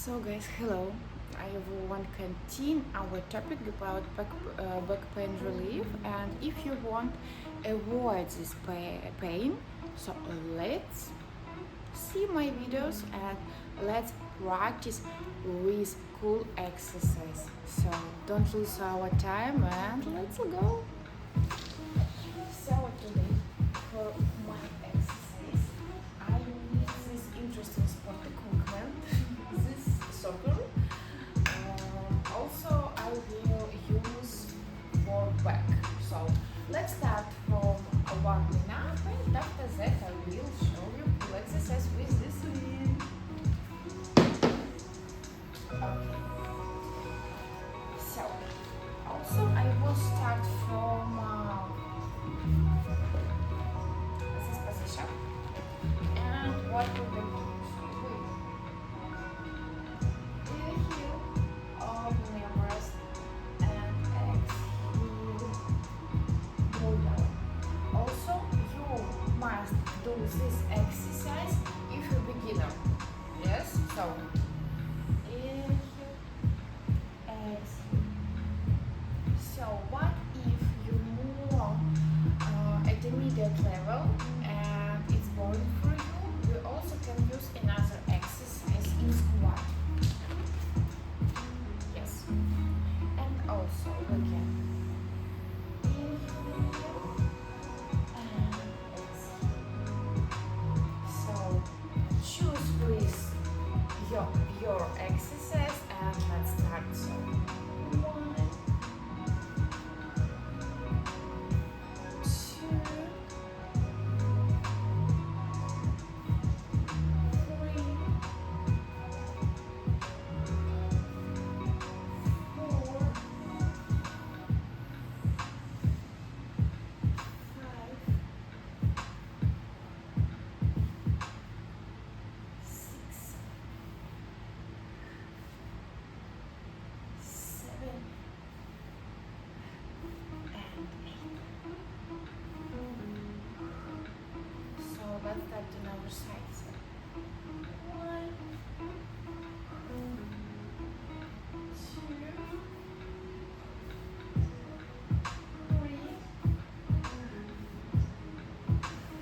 So guys, hello. I want to continue our topic about back pain relief, and if you want avoid this pain, so let's see my videos and let's practice with cool exercise. So don't lose our time and let's go. So today for my exercise, I need this interesting sport equipment, this soccer. Also, I will use for back. So let's start from 1 minute, and after that I will show you full exercise with this wheel. Okay. So also I will start from this position, and what we will do? Inhale, open your breast, and exhale, go down. Also, you must do this exercise if you're a beginner. Yes? So, inhale, exhale. So, what if you more intermediate level and it's boring for you? We also can use another exercise in squat. Yes. And also we can inhale and exhale. So choose please your exercise and let's start. So 1, 2, 3, 4, 5, 6, 7, and 8. So let's start another side. So 1, 2, 3,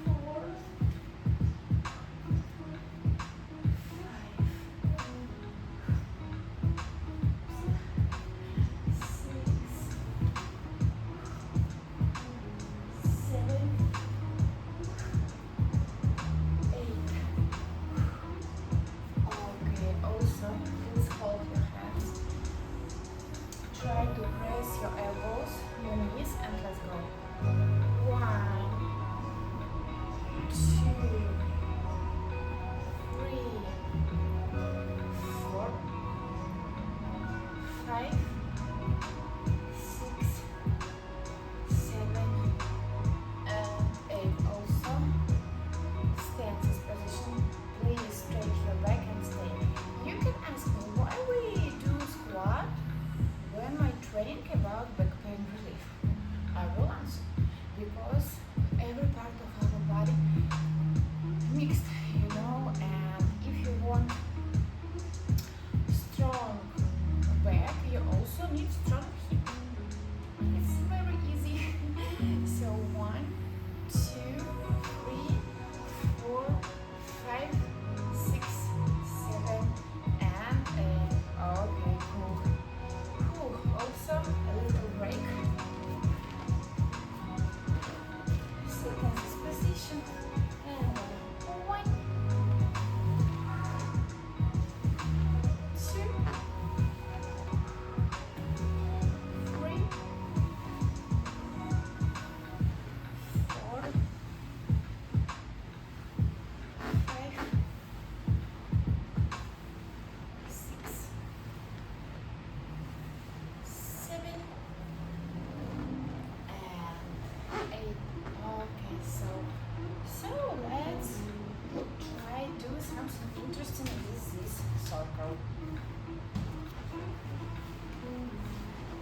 4, 5, 6, 7, 8. Okay, also please hold your hands. Try to press your elbows, your knees, and let's go. 1, 2, 3, 4, 5, 6, 7, and 8. Also, stay in this position. Please straight your back and stay. You can ask me why we do squat when my training about back pain relief. I will answer because every part of our body mixed, and if you want strong back, you also need strong hip. It's very easy. So 1, 2, 3, 4, 5, 6, 7, and 8. Okay, cool. Cool. Also a little break. Sit in this position. And 1, 2, 3, 4, 5, 6, 7, and 8. Okay, so let's try do something interesting with this circle.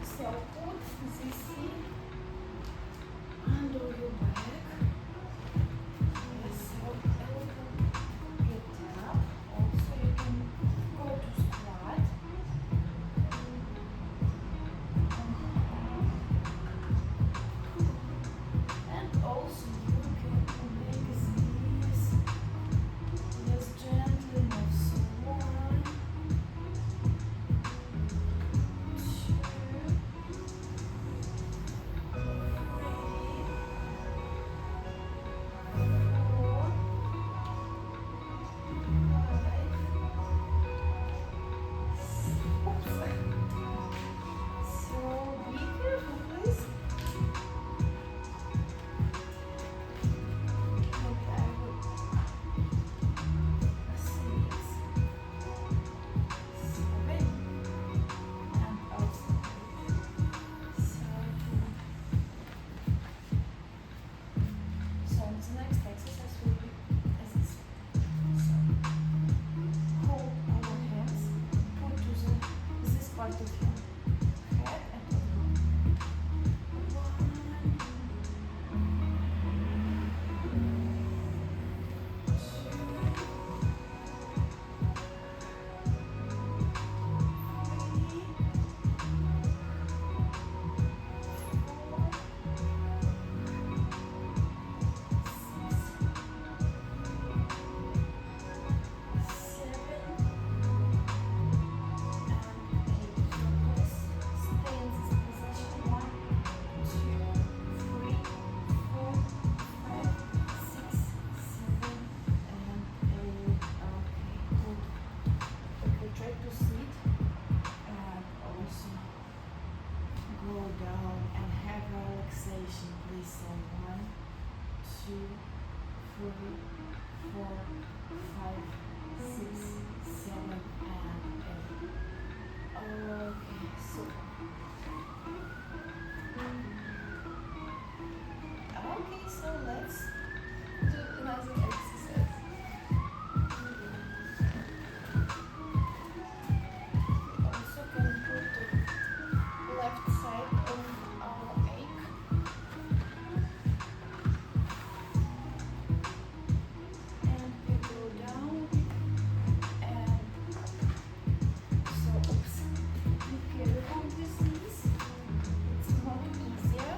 So put this thing under your back. Yes, so elbow get up. Also you can go to squat. go down and have relaxation, please. So 1, 2, 3, 4, 5, 6, 7, and 8. Okay, super. Okay, so let's do another exercise. We also can put the left side of our ache. And we go down and so oops. Be careful with this. It's not easier,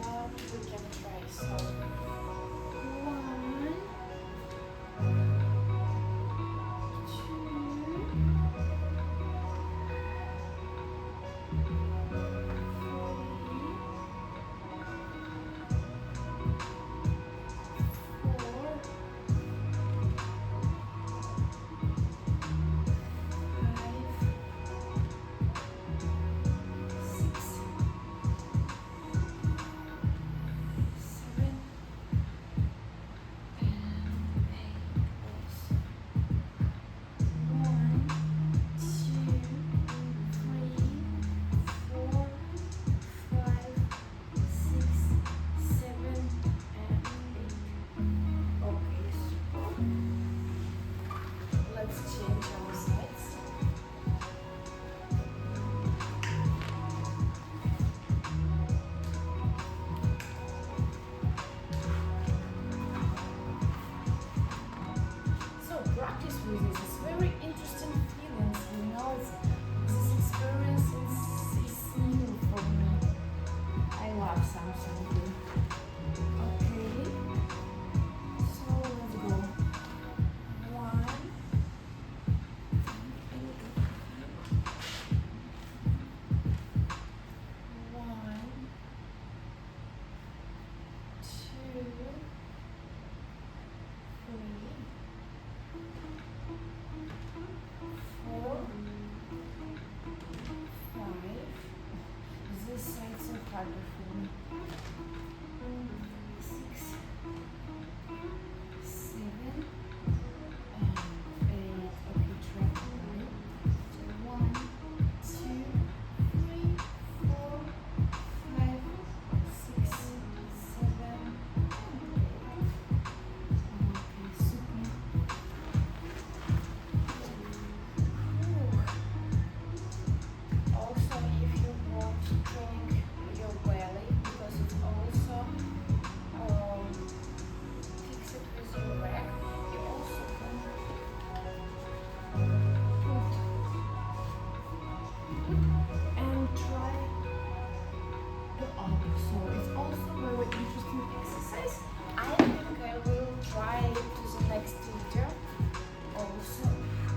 but we can try. So 1,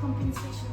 compensation